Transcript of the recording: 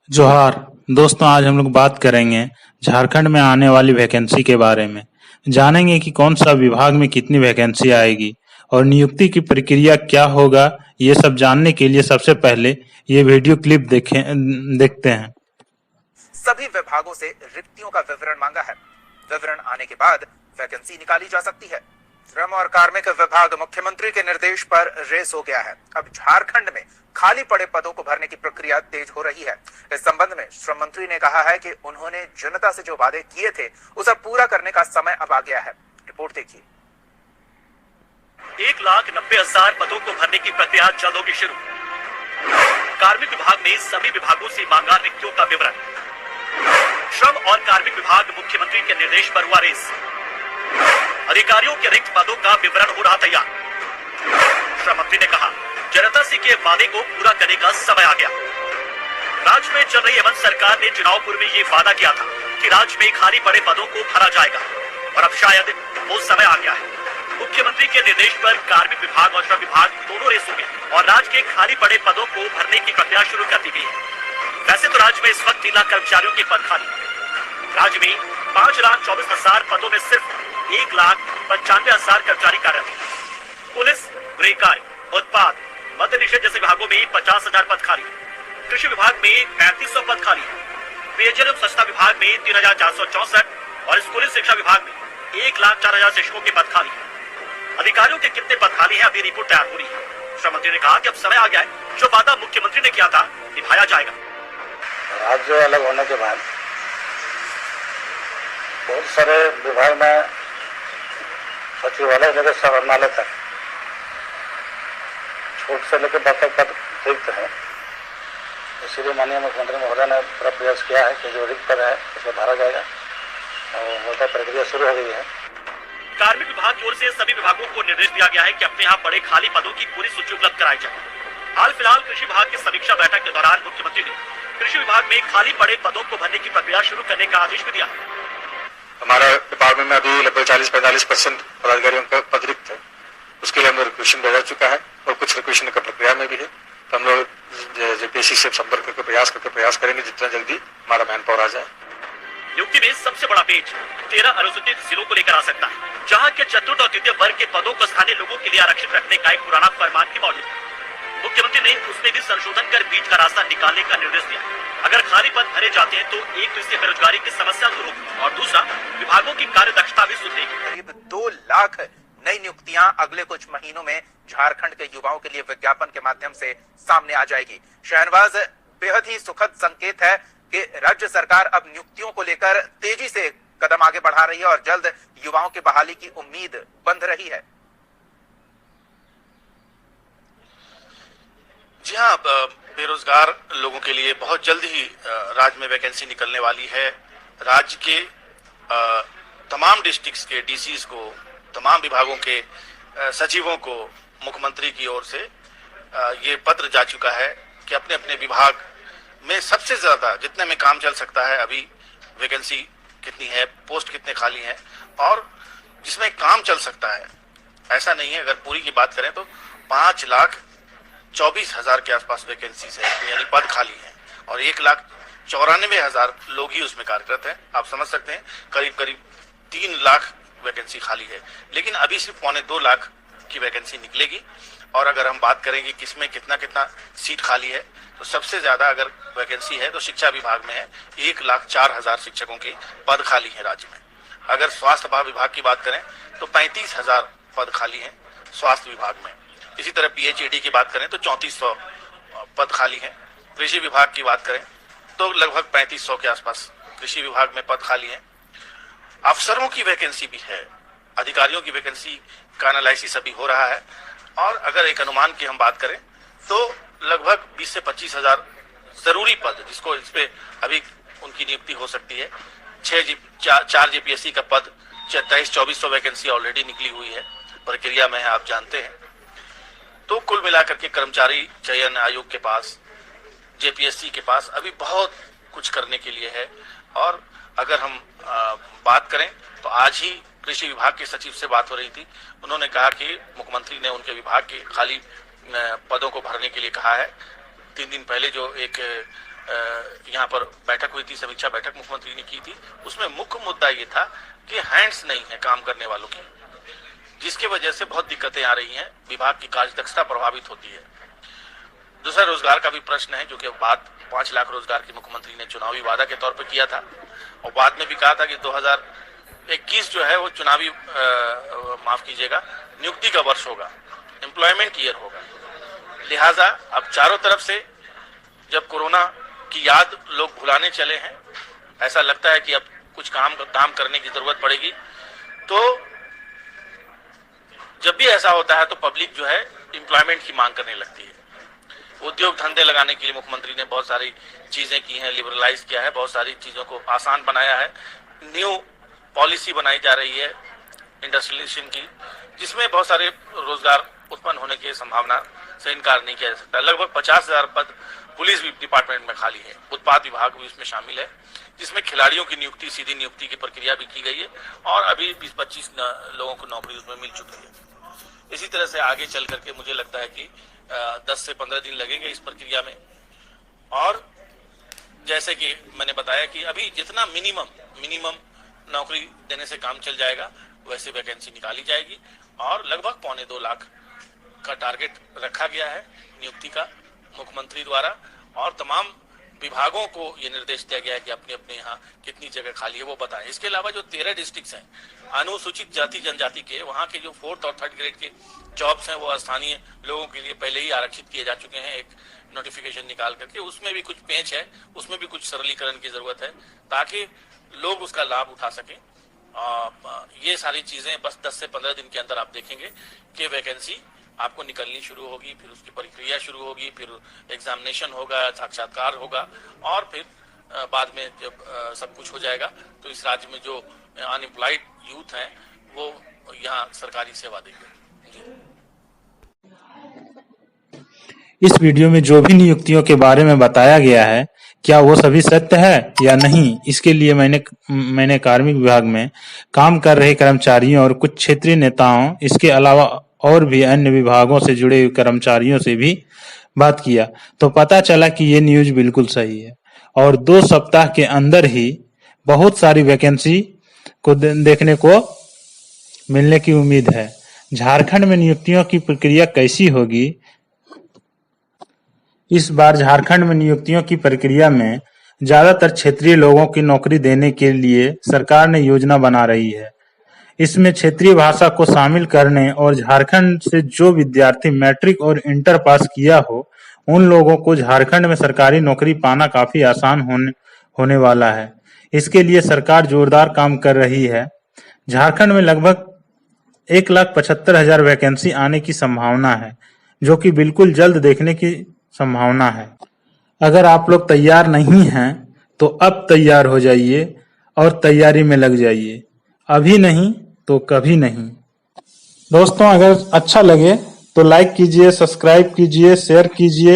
जोहार दोस्तों, आज हम लोग बात करेंगे झारखंड में आने वाली वैकेंसी के बारे में। जानेंगे कि कौन सा विभाग में कितनी वैकेंसी आएगी और नियुक्ति की प्रक्रिया क्या होगा। ये सब जानने के लिए सबसे पहले ये वीडियो क्लिप देखते हैं। सभी विभागों से रिक्तियों का विवरण मांगा है। विवरण आने के बाद वैकेंसी निकाली जा सकती है। श्रम और कार्मिक विभाग मुख्यमंत्री के निर्देश पर रेस हो गया है। अब झारखंड में खाली पड़े पदों को भरने की प्रक्रिया तेज हो रही है। इस संबंध में श्रम मंत्री ने कहा है कि उन्होंने जनता से जो वादे किए थे उसे पूरा करने का समय अब आ गया है। रिपोर्ट देखिए। 1,90,000 पदों को भरने की प्रक्रिया जल्द होगी शुरू। कार्मिक विभाग ने सभी विभागों से मांगा रिक्तियों का विवरण। श्रम और कार्मिक विभाग मुख्यमंत्री के निर्देश पर हुआ रेस। अधिकारियों के रिक्त पदों का विवरण हो रहा तैयार। श्रम मंत्री ने कहा, जनता से किए वादे को पूरा करने का समय आ गया। राज्य में चल रही हेमंत सरकार ने चुनाव पूर्व में ये वादा किया था कि राज्य में खाली पड़े पदों को भरा जाएगा और अब शायद वो समय आ गया है। मुख्यमंत्री के निर्देश पर कार्मिक विभाग और श्रम विभाग दोनों रेस हो गए और राज्य के खाली पड़े पदों को भरने की प्रक्रिया शुरू कर दी गई है। वैसे तो राज्य में इस वक्त 3 लाख कर्मचारियों के पद खाली है। राज्य में 5,24,000 पदों में सिर्फ 1,95,000 कर्मचारी कार्यरत हैं। पुलिस, गृह कार्य, उत्पाद, मद्य निषेध जैसे विभागों में 50,000 पद खाली है। कृषि विभाग में 3500 पद खाली है। पेयजल एवं स्वच्छता विभाग में 3,464 और स्कूली शिक्षा विभाग में 1,04,000 शिक्षकों के पद खाली है। अधिकारियों के कितने पद खाली है, अभी रिपोर्ट तैयार हो रही है। श्रम मंत्री ने कहा कि अब समय आ गया है, जो वादा मुख्यमंत्री ने किया था निभाया जाएगा। राज्य अलग होने के बाद बहुत सारे विभाग में सचिवालय लेकर समाहरणालय तक छोट से लेकर बड़ा पद रिक्त है। इसीलिए माननीय मुख्यमंत्री महोदय ने पूरा प्रयास किया है कि जो रिक्त पद है उसको भरा जाएगा और वो प्रक्रिया शुरू हो गई है। कार्मिक विभाग की ओर से सभी विभागों को निर्देश दिया गया है कि अपने यहाँ पड़े खाली पदों की पूरी सूची उपलब्ध कराई जाए। हाल फिलहाल कृषि विभाग की समीक्षा बैठक के दौरान मुख्यमंत्री ने कृषि विभाग में खाली पड़े पदों को भरने की प्रक्रिया शुरू करने का आदेश भी दिया। हमारा डिपार्टमेंट में अभी लगभग 40-45% पदाधिकारियों का पद रिक्त है। उसके लिए हमने रिक्वेशन भेजा चुका है और कुछ रिक्वेशन का प्रक्रिया में भी है। तो हम लोग जेपीएससी से संपर्क करके प्रयास करेंगे जितना जल्दी हमारा मैन पावर आ जाए। नियुक्ति में सबसे बड़ा पेच 13 अनुसूचित जिलों को लेकर आ सकता है, जहाँ के चतुर्थ और तृतीय वर्ग के पदों को स्थानीय लोगों के लिए आरक्षित रखने का एक पुराना फरमान भी मौजूद है। मुख्यमंत्री ने उसमें भी संशोधन कर बीच का रास्ता निकालने का निर्देश दिया। अगर खाली पद भरे जाते हैं तो एक तो इससे बेरोजगारी की समस्या दूर होगी और दूसरा विभागों की कार्य दक्षता भी सुधरेगी। करीब 2 लाख नई नियुक्तियां अगले कुछ महीनों में झारखंड के युवाओं के लिए विज्ञापन के माध्यम से सामने आ जाएगी। शहनवाज, बेहद ही सुखद संकेत है कि राज्य सरकार अब नियुक्तियों को लेकर तेजी से कदम आगे बढ़ा रही है और जल्द युवाओं की बहाली की उम्मीद बंध रही है। जी हाँ, बेरोजगार लोगों के लिए बहुत जल्द ही राज्य में वैकेंसी निकलने वाली है। राज्य के तमाम डिस्ट्रिक्ट्स के डीसीज को, तमाम विभागों के सचिवों को मुख्यमंत्री की ओर से ये पत्र जा चुका है कि अपने अपने विभाग में सबसे ज्यादा जितने में काम चल सकता है, अभी वैकेंसी कितनी है, पोस्ट कितने खाली हैं और जिसमें काम चल सकता है। ऐसा नहीं है, अगर पूरी की बात करें तो 5,24,000 के आसपास वैकेंसीज है, यानी पद खाली हैं और 1,94,000 लोग ही उसमें कार्यरत हैं। आप समझ सकते हैं करीब करीब 3 लाख वैकेंसी खाली है, लेकिन अभी सिर्फ 1.25 लाख की वैकेंसी निकलेगी। और अगर हम बात करेंगे किसमें कितना कितना सीट खाली है, तो सबसे ज्यादा अगर वैकेंसी है तो शिक्षा विभाग में है। 1,04,000 शिक्षकों के पद खाली है राज्य में। अगर स्वास्थ्य विभाग की बात करें तो 35,000 पद खाली है स्वास्थ्य विभाग में। इसी तरह पीएचईडी की बात करें तो 3400 पद खाली है। कृषि विभाग की बात करें तो लगभग 3500 के आसपास कृषि विभाग में पद खाली है। अफसरों की वैकेंसी भी है, अधिकारियों की वैकेंसी का एनालिसिस अभी हो रहा है और अगर एक अनुमान की हम बात करें तो लगभग 20 से 25,000 जरूरी पद, जिसको इस पे अभी उनकी नियुक्ति हो सकती है। 4 जेपीएससी का पद 23-2400 वैकेंसी ऑलरेडी निकली हुई है, प्रक्रिया में है, आप जानते हैं। तो कुल मिलाकर के कर्मचारी चयन आयोग के पास, जेपीएससी के पास अभी बहुत कुछ करने के लिए है। और अगर हम बात करें तो आज ही कृषि विभाग के सचिव से बात हो रही थी। उन्होंने कहा कि मुख्यमंत्री ने उनके विभाग के खाली पदों को भरने के लिए कहा है। 3 दिन पहले जो एक यहाँ पर बैठक हुई थी, समीक्षा बैठक मुख्यमंत्री ने की थी। उसमें मुख्य मुद्दा ये था कि हैंड्स नहीं है काम करने वालों की, जिसकी वजह से बहुत दिक्कतें आ रही हैं, विभाग की कार्य दक्षता प्रभावित होती है। दूसरा रोजगार का भी प्रश्न है, जो कि बात 5 लाख रोजगार की मुख्यमंत्री ने चुनावी वादा के तौर पर किया था और बाद में भी कहा था कि 2021 जो है वो चुनावी माफ कीजिएगा नियुक्ति का वर्ष होगा, एम्प्लॉयमेंट ईयर होगा। लिहाजा अब चारों तरफ से जब कोरोना की याद लोग भुलाने चले हैं, ऐसा लगता है कि अब कुछ काम करने की जरूरत पड़ेगी। तो जब भी ऐसा होता है तो पब्लिक जो है एम्प्लॉयमेंट की मांग करने लगती है। उद्योग धंधे लगाने के लिए मुख्यमंत्री ने बहुत सारी चीजें की हैं, लिबरलाइज किया है, बहुत सारी चीजों को आसान बनाया है। न्यू पॉलिसी बनाई जा रही है इंडस्ट्रियलाइजेशन की, जिसमें बहुत सारे रोजगार उत्पन्न होने की संभावना से इनकार नहीं किया जा सकता। लगभग 50,000 पद पुलिस डिपार्टमेंट में खाली है, उत्पाद विभाग भी इसमें शामिल है, जिसमें खिलाड़ियों की नियुक्ति, सीधी नियुक्ति की प्रक्रिया भी की गई है और अभी 20-25 लोगों को नौकरी उसमें मिल चुकी है। इसी तरह से आगे चल करके मुझे लगता है कि 10 से 15 दिन लगेंगे इस प्रक्रिया में। और जैसे कि मैंने बताया कि अभी जितना मिनिमम नौकरी देने से काम चल जाएगा, वैसे वैकेंसी निकाली जाएगी और लगभग 1.25 लाख का टारगेट रखा गया है नियुक्ति का मुख्यमंत्री द्वारा। और तमाम विभागों को ये निर्देश दिया गया है कि अपने अपने यहाँ कितनी जगह खाली है वो बताएं। इसके अलावा जो 13 डिस्ट्रिक्ट्स हैं अनुसूचित जाति जनजाति के, वहाँ के जो 4th और 3rd ग्रेड के जॉब्स हैं वो स्थानीय लोगों के लिए पहले ही आरक्षित किए जा चुके हैं, एक नोटिफिकेशन निकाल करके। उसमें भी कुछ पेंच है, उसमें भी कुछ सरलीकरण की जरूरत है ताकि लोग उसका लाभ उठा सकें। ये सारी चीजें बस 10 से 15 दिन के अंदर आप देखेंगे कि वैकेंसी आपको निकलनी शुरू होगी, फिर उसकी प्रक्रिया शुरू होगी, फिर एग्जामिनेशन होगा, साक्षात्कार होगा और फिर बाद में जब सब कुछ हो जाएगा तो इस राज्य में जो अनएम्प्लॉयड यूथ हैं वो यहाँ सरकारी सेवा देंगे। इस वीडियो में जो भी नियुक्तियों के बारे में बताया गया है, क्या वो सभी सत्य है या नहीं, इसके लिए मैंने कार्मिक विभाग में काम कर रहे कर्मचारियों और कुछ क्षेत्रीय नेताओं, इसके अलावा और भी अन्य विभागों से जुड़े हुए कर्मचारियों से भी बात किया तो पता चला कि ये न्यूज बिल्कुल सही है और 2 सप्ताह के अंदर ही बहुत सारी वैकेंसी को देखने को मिलने की उम्मीद है। झारखंड में नियुक्तियों की प्रक्रिया कैसी होगी? इस बार झारखंड में नियुक्तियों की प्रक्रिया में ज्यादातर क्षेत्रीय लोगों की नौकरी देने के लिए सरकार ने योजना बना रही है। इसमें क्षेत्रीय भाषा को शामिल करने और झारखंड से जो विद्यार्थी मैट्रिक और इंटर पास किया हो उन लोगों को झारखंड में सरकारी नौकरी पाना काफी आसान होने वाला है। इसके लिए सरकार जोरदार काम कर रही है। झारखंड में लगभग 1,75,000 वैकेंसी आने की संभावना है, जो कि बिल्कुल जल्द देखने की संभावना है। अगर आप लोग तैयार नहीं हैं तो अब तैयार हो जाइए और तैयारी में लग जाइए, अभी नहीं तो कभी नहीं। दोस्तों, अगर अच्छा लगे तो लाइक कीजिए, सब्सक्राइब कीजिए, शेयर कीजिए।